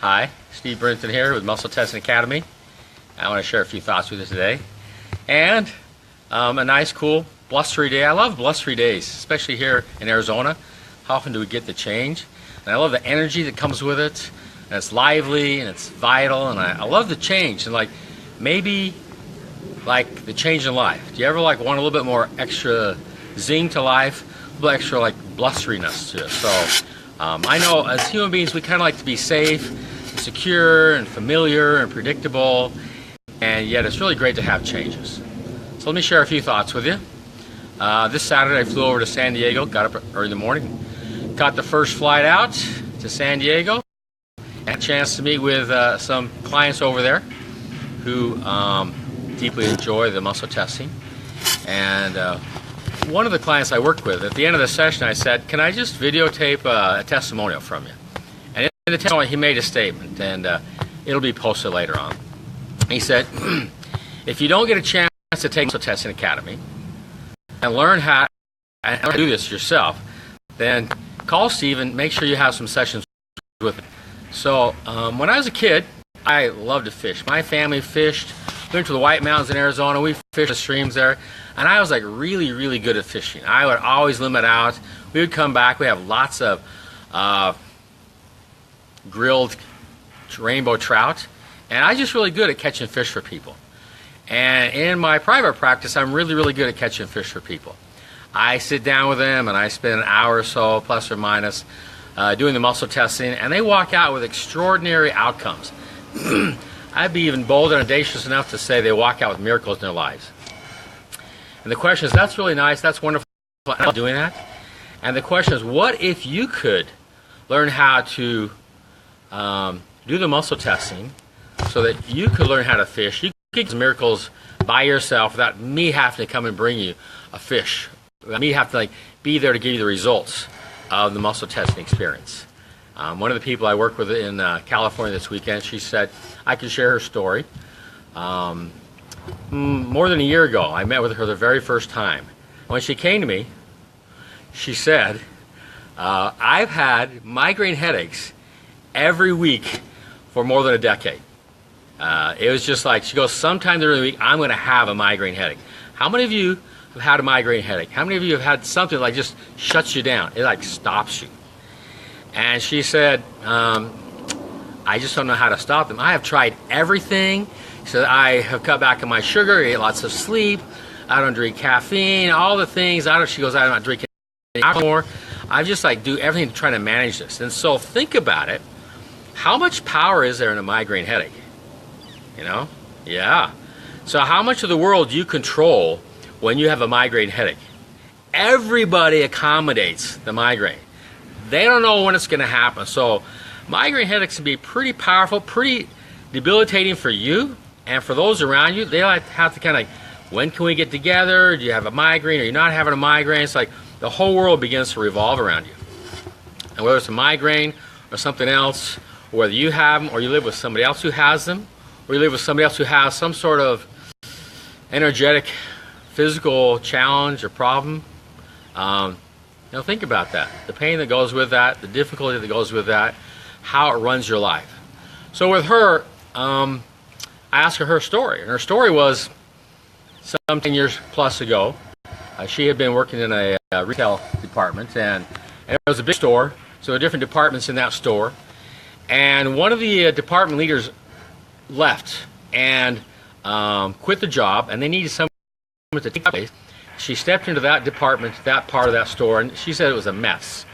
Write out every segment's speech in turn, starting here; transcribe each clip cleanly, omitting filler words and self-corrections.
Hi, Steve Brinton here with Muscle Testing Academy. I want to share a few thoughts with you today. And a nice, cool, blustery day. I love blustery days, especially here in Arizona. How often do we get the change? And I love the energy that comes with it. And it's lively and it's vital. And I love the change. And maybe the change in life. Do you ever want a little bit more extra zing to life? A little extra blusteriness to it. So I know as human beings we kind of like to be safe, and secure, and familiar, and predictable, and yet it's really great to have changes. So let me share a few thoughts with you. This Saturday I flew over to San Diego, got up early in the morning, caught the first flight out to San Diego, had a chance to meet with some clients over there who deeply enjoy the muscle testing. And one of the clients I worked with, at the end of the session I said, can I just videotape a testimonial from you? And in the testimonial he made a statement, and it'll be posted later on. He said, if you don't get a chance to take Muscle Testing Academy and learn how to do this yourself, then call Steve and make sure you have some sessions with him. So when I was a kid, I loved to fish. My family fished. We went to the White Mountains in Arizona. We fished the streams there. And I was really, really good at fishing. I would always limit out. We would come back. We have lots of grilled rainbow trout. And I was just really good at catching fish for people. And in my private practice, I'm really, really good at catching fish for people. I sit down with them and I spend an hour or so, plus or minus, doing the muscle testing. And they walk out with extraordinary outcomes. I'd be even bold and audacious enough to say they walk out with miracles in their lives. And the question is, that's really nice, that's wonderful, I'm not doing that. And the question is, what if you could learn how to do the muscle testing so that you could learn how to fish? You could get miracles by yourself without me having to come and bring you a fish. Without me having to be there to give you the results of the muscle testing experience. One of the people I worked with in California this weekend, she said I could share her story. More than a year ago, I met with her the very first time. When she came to me, she said, I've had migraine headaches every week for more than a decade. It was just she goes, sometime during the week, I'm going to have a migraine headache. How many of you have had a migraine headache? How many of you have had something just shuts you down? It stops you. And she said, I just don't know how to stop them. I have tried everything. She said, I have cut back on my sugar, I get lots of sleep, I don't drink caffeine, all the things. She goes, I'm not drinking anymore. I just do everything to try to manage this. And so think about it. How much power is there in a migraine headache? Yeah. So how much of the world do you control when you have a migraine headache? Everybody accommodates the migraine. They don't know when it's going to happen. So migraine headaches can be pretty powerful, pretty debilitating for you and for those around you. They have to when can we get together? Do you have a migraine? Are you not having a migraine? It's the whole world begins to revolve around you. And whether it's a migraine or something else, or whether you have them or you live with somebody else who has them, or you live with somebody else who has some sort of energetic, physical challenge or problem, think about that. The pain that goes with that, the difficulty that goes with that, how it runs your life. So with her, I asked her story. And her story was some 10 years plus ago. She had been working in a retail department, and it was a big store, so there were different departments in that store. And one of the department leaders left and quit the job, and they needed someone to take place. She stepped into that department, that part of that store, and she said it was a mess.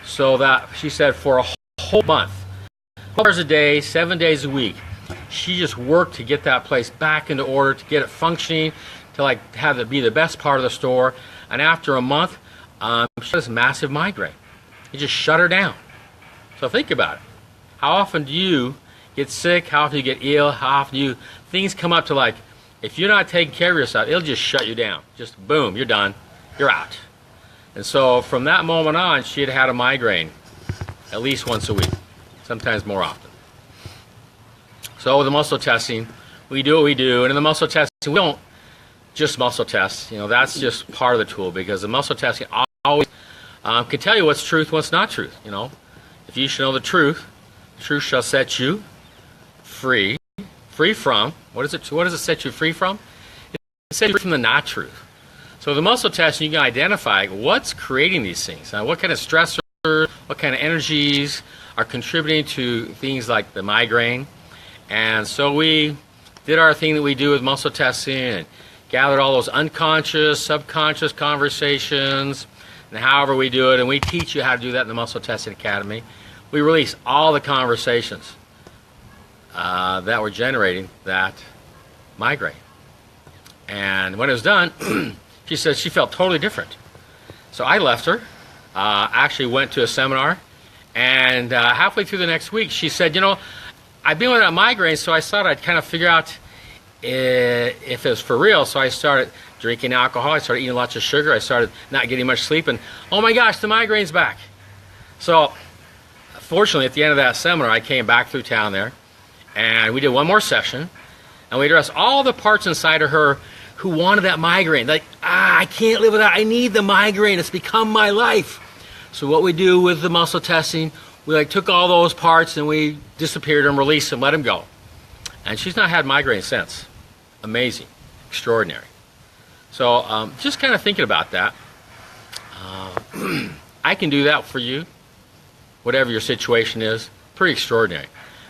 So that she said for a whole month, 12 hours a day, 7 days a week, she just worked to get that place back into order, to get it functioning, to have it be the best part of the store. And after a month, she had this massive migraine. It just shut her down. So think about it. How often do you get sick? How often do you get ill? How often do things come up to if you're not taking care of yourself, it'll just shut you down. Just boom, you're done. You're out. And so from that moment on, she had a migraine at least once a week, sometimes more often. So with the muscle testing, we do what we do. And in the muscle testing, we don't just muscle test. That's just part of the tool, because the muscle testing always can tell you what's truth, what's not truth. If you should know the truth, Truth shall set you free. Free from, what does it set you free from? It sets you free from the not truth. So the muscle testing, you can identify what's creating these things. What kind of stressors, what kind of energies are contributing to things like the migraine. And so we did our thing that we do with muscle testing and gathered all those unconscious, subconscious conversations, and however we do it, and we teach you how to do that in the Muscle Testing Academy. We release all the conversations that were generating that migraine. And when it was done, she said she felt totally different. So I left her, actually went to a seminar, and halfway through the next week, she said, you know, I've been with that migraine, so I thought I'd kind of figure out if it was for real. So I started drinking alcohol, I started eating lots of sugar, I started not getting much sleep, and oh my gosh, the migraine's back. So fortunately, at the end of that seminar, I came back through town there, and we did one more session, and we addressed all the parts inside of her who wanted that migraine. Like, I can't live without, I need the migraine, it's become my life. So what we do with the muscle testing, we took all those parts and we disappeared them, released them, let them go. And she's not had migraine since. Amazing, extraordinary. So just kind of thinking about that. I can do that for you, whatever your situation is. Pretty extraordinary.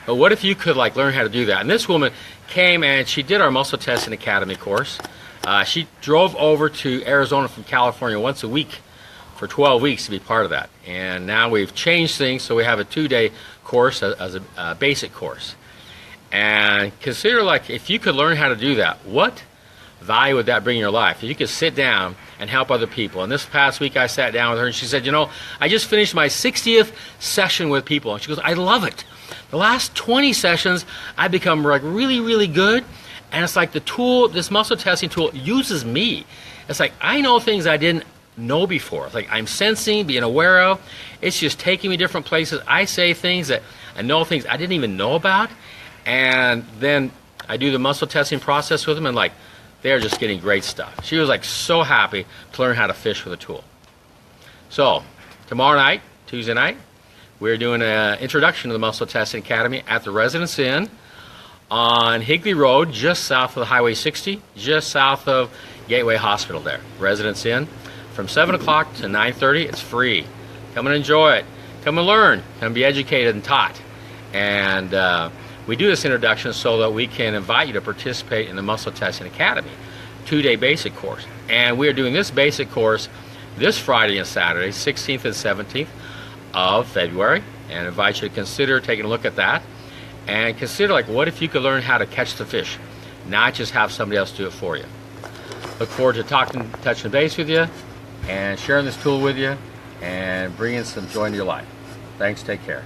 But what if you could learn how to do that? And this woman came and she did our Muscle Testing Academy course. She drove over to Arizona from California once a week for 12 weeks to be part of that. And now we've changed things, so we have a 2-day course as a basic course. And consider, if you could learn how to do that, what value would that bring in your life? If you could sit down and help other people. And this past week I sat down with her and she said, you know, I just finished my 60th session with people. And she goes, I love it. The last 20 sessions I've become really, really good. And it's like the tool, this muscle testing tool, uses me. It's like I know things I didn't know before. It's like I'm sensing, being aware of. It's just taking me different places. I say things that I know things I didn't even know about. And then I do the muscle testing process with them, and they're just getting great stuff. She was so happy to learn how to fish with a tool. So tomorrow night, Tuesday night, we're doing an introduction to the Muscle Testing Academy at the Residence Inn on Higley Road, just south of the Highway 60, just south of Gateway Hospital there. Residence Inn from 7 o'clock to 9:30. It's free. Come and enjoy it. Come and learn. Come be educated and taught. And we do this introduction so that we can invite you to participate in the Muscle Testing Academy 2-day basic course. And we are doing this basic course this Friday and Saturday, 16th and 17th of February, and invite you to consider taking a look at that. And consider, what if you could learn how to catch the fish, not just have somebody else do it for you. Look forward to touching base with you and sharing this tool with you and bringing some joy into your life. Thanks. Take care.